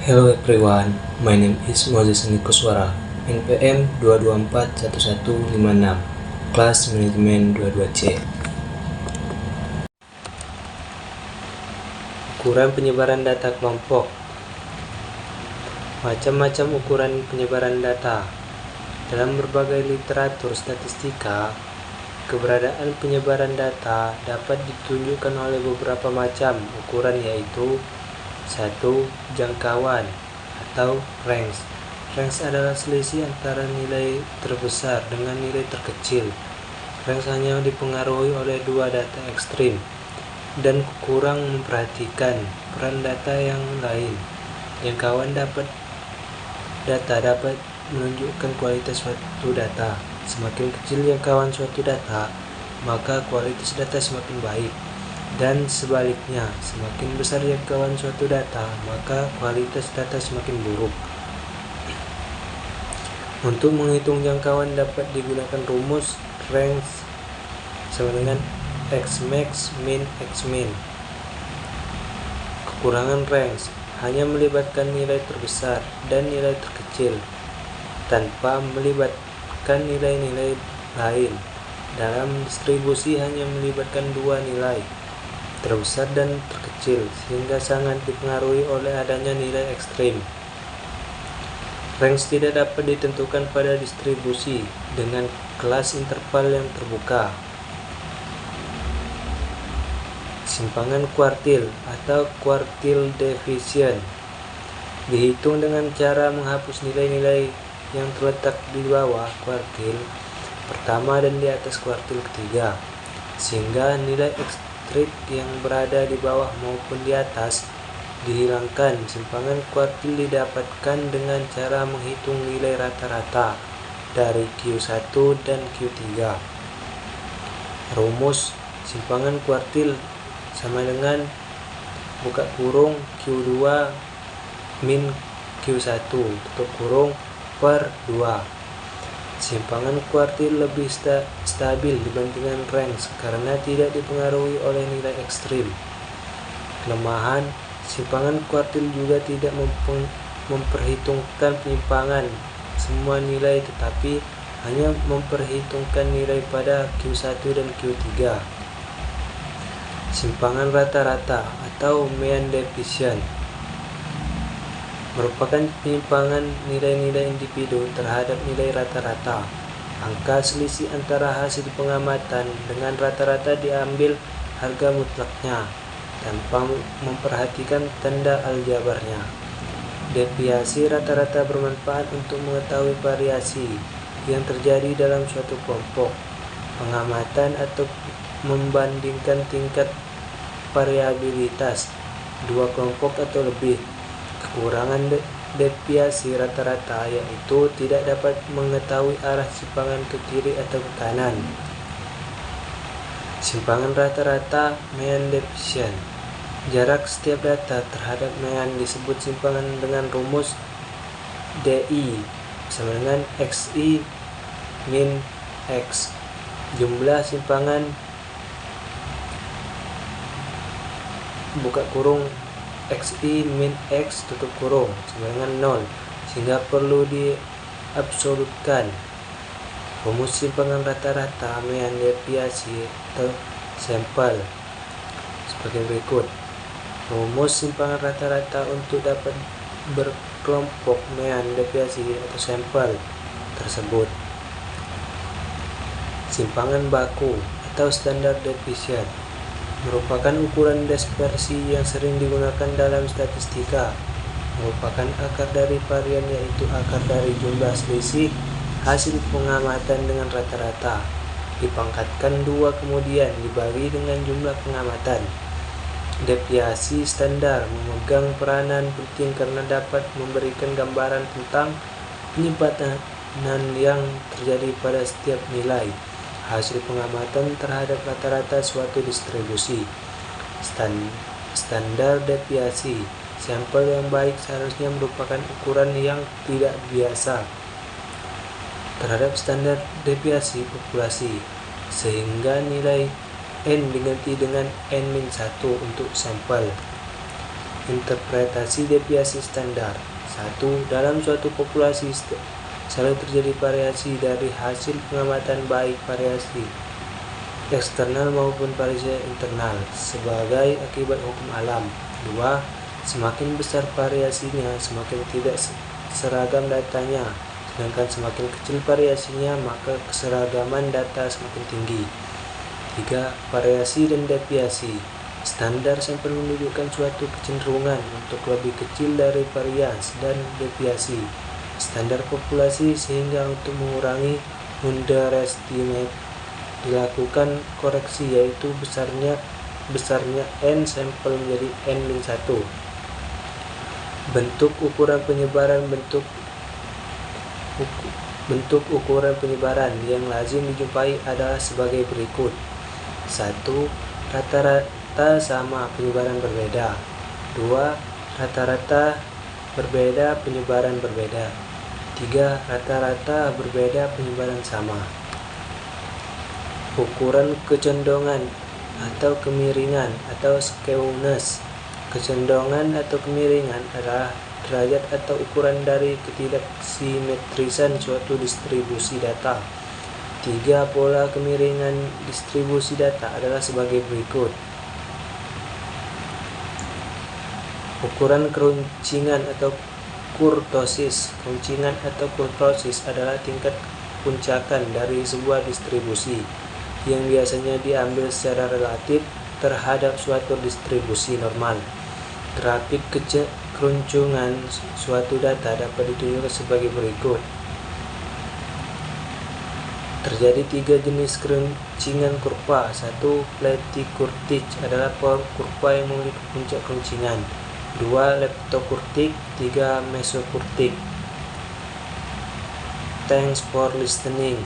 Hello everyone, my name is Moses Nikuswara, NPM 2241156, kelas manajemen 22C. Ukuran penyebaran data kelompok. Macam-macam ukuran penyebaran data. Dalam berbagai literatur statistika, keberadaan penyebaran data dapat ditunjukkan oleh beberapa macam ukuran, yaitu 1. Jangkauan atau range. Range adalah selisih antara nilai terbesar dengan nilai terkecil. Range hanya dipengaruhi oleh dua data ekstrim dan kurang memperhatikan peran data yang lain. Jangkauan data dapat menunjukkan kualitas suatu data. Semakin kecil jangkauan suatu data, maka kualitas data semakin baik. Dan sebaliknya, semakin besar jangkauan suatu data, maka kualitas data semakin buruk. Untuk menghitung jangkauan dapat digunakan rumus range sama dengan Xmax min Xmin. Kekurangan range hanya melibatkan nilai terbesar dan nilai terkecil tanpa melibatkan nilai-nilai lain. Dalam distribusi hanya melibatkan dua nilai, terbesar dan terkecil, sehingga sangat dipengaruhi oleh adanya nilai ekstrim. Range tidak dapat ditentukan pada distribusi dengan kelas interval yang terbuka. Simpangan kuartil atau quartile division dihitung dengan cara menghapus nilai-nilai yang terletak di bawah kuartil pertama dan di atas kuartil ketiga, sehingga nilai yang berada di bawah maupun di atas dihilangkan. Simpangan kuartil didapatkan dengan cara menghitung nilai rata-rata dari Q1 dan Q3. Rumus simpangan kuartil sama dengan buka kurung Q2 min Q1 tutup kurung per 2. Simpangan kuartil lebih stabil dibandingkan range karena tidak dipengaruhi oleh nilai ekstrim. Kelemahan, simpangan kuartil juga tidak memperhitungkan penyimpangan semua nilai, tetapi hanya memperhitungkan nilai pada Q1 dan Q3. Simpangan rata-rata atau mean division merupakan penyimpangan nilai-nilai individu terhadap nilai rata-rata. Angka selisih antara hasil pengamatan dengan rata-rata diambil harga mutlaknya tanpa memperhatikan tanda aljabarnya. Deviasi rata-rata bermanfaat untuk mengetahui variasi yang terjadi dalam suatu kelompok pengamatan atau membandingkan tingkat variabilitas dua kelompok atau lebih. Kekurangan deviasi rata-rata yaitu tidak dapat mengetahui arah simpangan ke kiri atau ke kanan. Simpangan rata-rata mean division. Jarak setiap data terhadap mean disebut simpangan dengan rumus DI sama dengan XI min X. Jumlah simpangan buka kurung XI min X tutup kurung sama dengan 0, sehingga perlu diabsolutkan. Rumus simpangan rata-rata mean deviasi atau sampel sebagai berikut. Rumus simpangan rata-rata untuk dapat berkelompok mean deviasi atau sampel tersebut. Simpangan baku atau standard deviation merupakan ukuran dispersi yang sering digunakan dalam statistika. Merupakan akar dari varian, yaitu akar dari jumlah selisih hasil pengamatan dengan rata-rata dipangkatkan 2 kemudian dibagi dengan jumlah pengamatan. Deviasi standar memegang peranan penting karena dapat memberikan gambaran tentang penyimpanan yang terjadi pada setiap nilai hasil pengamatan terhadap rata-rata suatu distribusi. Standar deviasi sampel yang baik seharusnya merupakan ukuran yang tidak biasa terhadap standar deviasi populasi, sehingga nilai N diganti dengan N-1 untuk sampel. Interpretasi deviasi standar. 1. Dalam suatu populasi selalu terjadi variasi dari hasil pengamatan, baik variasi eksternal maupun variasi internal sebagai akibat hukum alam. 2. Semakin besar variasinya, semakin tidak seragam datanya, sedangkan semakin kecil variasinya, maka keseragaman data semakin tinggi. 3. Variasi dan deviasi. Standar sampel menunjukkan suatu kecenderungan untuk lebih kecil dari varians dan deviasi standar populasi, sehingga untuk mengurangi underestimate dilakukan koreksi, yaitu besarnya n sampel menjadi n-1. Bentuk ukuran penyebaran. Bentuk ukuran penyebaran yang lazim dijumpai adalah sebagai berikut. 1. Rata-rata sama, penyebaran berbeda. 2. Rata-rata berbeda, penyebaran berbeda. 3. Rata-rata berbeda, penyebaran sama. Ukuran kecondongan atau kemiringan atau skewness. Kecondongan atau kemiringan adalah derajat atau ukuran dari ketidaksimetrisan suatu distribusi data. 3. Pola kemiringan distribusi data adalah sebagai berikut. Ukuran keruncingan atau kurtosis. Keruncingan atau kurtosis adalah tingkat puncakan dari sebuah distribusi yang biasanya diambil secara relatif terhadap suatu distribusi normal. Grafik keruncingan suatu data dapat ditunjukkan sebagai berikut. Terjadi 3 jenis keruncingan kurva. 1. Platykurtic adalah kurva yang memiliki puncak keruncingan. 2. Leptokurtic. 3. Mesokurtic. Thanks for listening.